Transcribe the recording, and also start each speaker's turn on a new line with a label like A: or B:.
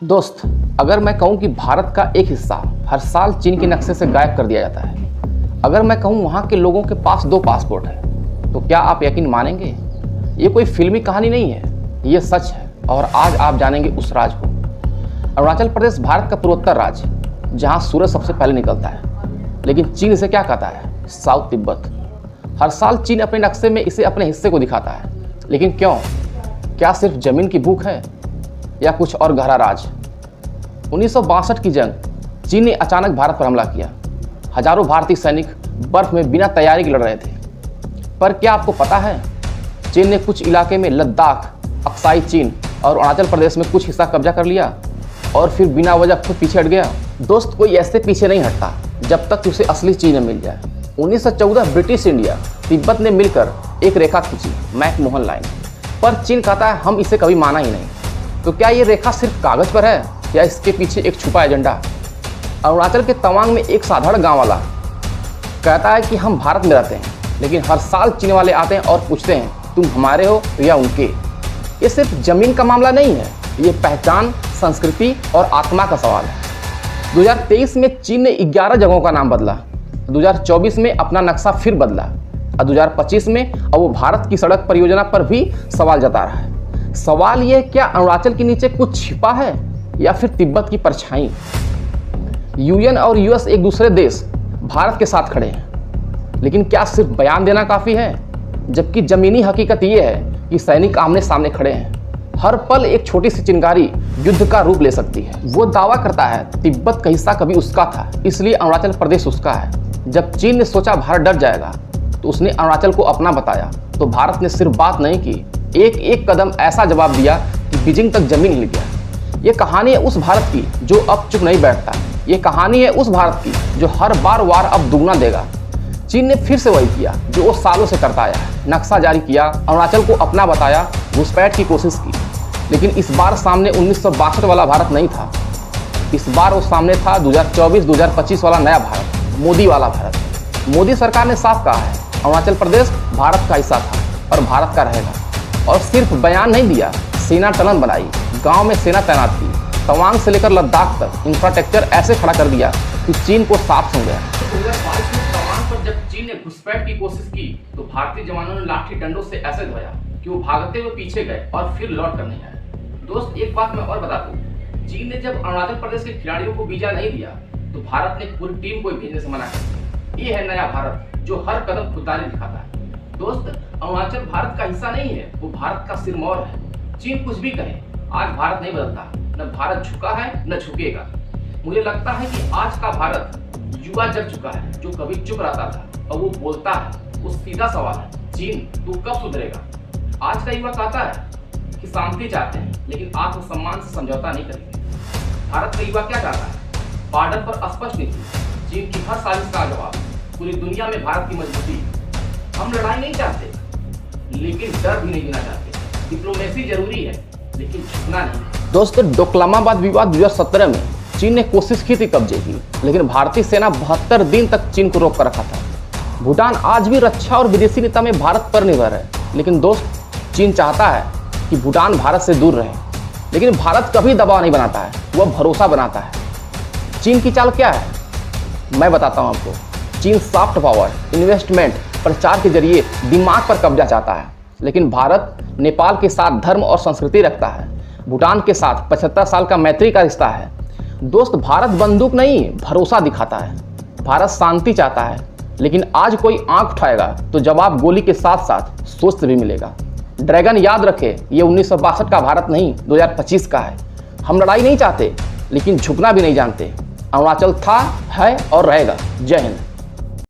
A: दोस्त, अगर मैं कहूँ कि भारत का एक हिस्सा हर साल चीन के नक्शे से गायब कर दिया जाता है, अगर मैं कहूँ वहाँ के लोगों के पास 2 पासपोर्ट है, तो क्या आप यकीन मानेंगे? ये कोई फिल्मी कहानी नहीं है, ये सच है। और आज आप जानेंगे उस राज को। अरुणाचल प्रदेश भारत का पूर्वोत्तर राज्य, जहाँ सूरज सबसे पहले निकलता है, लेकिन चीन इसे क्या कहता है? साउथ तिब्बत। हर साल चीन अपने नक्शे में इसे अपने हिस्से को दिखाता है, लेकिन क्यों? क्या सिर्फ जमीन की भूख है या कुछ और गहरा राज? 1962 की जंग, चीन ने अचानक भारत पर हमला किया। हजारों भारतीय सैनिक बर्फ में बिना तैयारी के लड़ रहे थे। पर क्या आपको पता है, चीन ने कुछ इलाके में लद्दाख, अक्साई चीन और अरुणाचल प्रदेश में कुछ हिस्सा कब्जा कर लिया और फिर बिना वजह खुद पीछे हट गया। दोस्त, कोई ऐसे पीछे नहीं हटता जब तक उसे असली चीन न मिल जाए। 1914 ब्रिटिश इंडिया तिब्बत ने मिलकर एक रेखा खींची, मैकमोहन लाइन। पर चीन कहता है हम इसे कभी माना ही नहीं। तो क्या ये रेखा सिर्फ कागज पर है या इसके पीछे एक छुपा एजेंडा? अरुणाचल के तवांग में एक साधारण गांव वाला कहता है कि हम भारत में रहते हैं, लेकिन हर साल चीन वाले आते हैं और पूछते हैं तुम हमारे हो या उनके। ये सिर्फ जमीन का मामला नहीं है, ये पहचान, संस्कृति और आत्मा का सवाल है। 2023 में चीन ने 11 जगहों का नाम बदला, 2024 में अपना नक्शा फिर बदला और 2025 में अब वो भारत की सड़क परियोजना पर भी सवाल जता रहा है। सवाल ये, क्या अरुणाचल के नीचे कुछ छिपा है या फिर तिब्बत की परछाई? यूएन और यूएस एक दूसरे देश भारत के साथ खड़े हैं, लेकिन क्या सिर्फ बयान देना काफी है? जबकि जमीनी हकीकत ये है कि सैनिक आमने सामने खड़े हैं। हर पल एक छोटी सी चिंगारी युद्ध का रूप ले सकती है। वो दावा करता है तिब्बत का हिस्सा कभी उसका था, इसलिए अरुणाचल प्रदेश उसका है। जब चीन ने सोचा भारत डर जाएगा, तो उसने अरुणाचल को अपना बताया। तो भारत ने सिर्फ बात नहीं की, एक एक कदम ऐसा जवाब दिया कि बीजिंग तक जमीन हिल गया। ये कहानी है उस भारत की जो अब चुप नहीं बैठता। ये कहानी है उस भारत की जो हर बार वार अब दुगना देगा। चीन ने फिर से वही किया जो वो सालों से करता आया है। नक्शा जारी किया, अरुणाचल को अपना बताया, घुसपैठ की कोशिश की। लेकिन इस बार सामने 1962 वाला भारत नहीं था। इस बार वो सामने था 2024-2025 वाला नया भारत, मोदी वाला भारत। मोदी सरकार ने साफ कहा है अरुणाचल प्रदेश भारत का हिस्सा था और भारत का रहेगा। और सिर्फ बयान नहीं दिया, सेना टनल बनाई, गांव में सेना तैनात की, तवांग से लेकर लद्दाख तक इंफ्रास्ट्रक्चर ऐसे खड़ा कर दिया कि चीन को साफ सुन गया। 2022 में तवांग पर जब चीन ने घुसपैठ की कोशिश की, तो भारतीय जवानों ने लाठी डंडों से ऐसे धोया कि वो भागते हुए पीछे गए और फिर लौट कर नहीं आए। दोस्त, एक बात मैं और बता दूं, चीन ने जब अरुणाचल प्रदेश के खिलाड़ियों को वीजा नहीं दिया, तो भारत ने पूरी टीम को भेजने से मना किया। ये है नया भारत जो हर कदम खुददारी दिखाता है। दोस्त, अरुणाचल भारत का हिस्सा नहीं है, वो भारत का सिरमौर है। चीन कुछ भी कहे, आज भारत नहीं बदलता। न भारत झुका है न झुकेगा। मुझे लगता है कि आज का भारत युवा जग चुका है, जो कभी चुप रहता था और वो बोलता है। वो सीधा सवाल है, चीन तू कब सुधरेगा? आज का युवा कहता है कि शांति चाहते हैं, लेकिन आत्मसम्मान से समझौता नहीं करेंगे। भारत का युवा क्या चाहता है? बॉर्डर पर स्पष्ट नीति, चीन की हर साजिश का जवाब, पूरी दुनिया में भारत की मजबूती। हम लड़ाई नहीं चाहते, लेकिन डर भी नहीं देना चाहते। डिप्लोमेसी जरूरी है, लेकिन झुकना नहीं। दोस्तों, डोकलामाबाद विवाद 2017 में चीन ने कोशिश की थी कब्जे की, लेकिन भारतीय सेना 72 दिन तक चीन को रोक कर रखा था। भूटान आज भी रक्षा और विदेशी नीति में भारत पर निर्भर है, लेकिन दोस्त, चीन चाहता है कि भूटान भारत से दूर रहे। लेकिन भारत कभी दबाव नहीं बनाता है, वह भरोसा बनाता है। चीन की चाल क्या है? मैं बताता हूँ आपको। चीन सॉफ्ट पावर, इन्वेस्टमेंट, प्रचार के जरिए दिमाग पर कब्जा चाहता है। लेकिन भारत नेपाल के साथ धर्म और संस्कृति रखता है। भूटान के साथ 75 साल का मैत्री का रिश्ता है। दोस्त, भारत बंदूक नहीं, भरोसा दिखाता है। भारत शांति चाहता है, लेकिन आज कोई आंख उठाएगा तो जवाब गोली के साथ साथ सोच से भी मिलेगा। ड्रैगन याद रखे, ये 1962 का भारत नहीं, 2025 का है। हम लड़ाई नहीं चाहते, लेकिन झुकना भी नहीं जानते। अरुणाचल था, है और रहेगा। जय हिंद।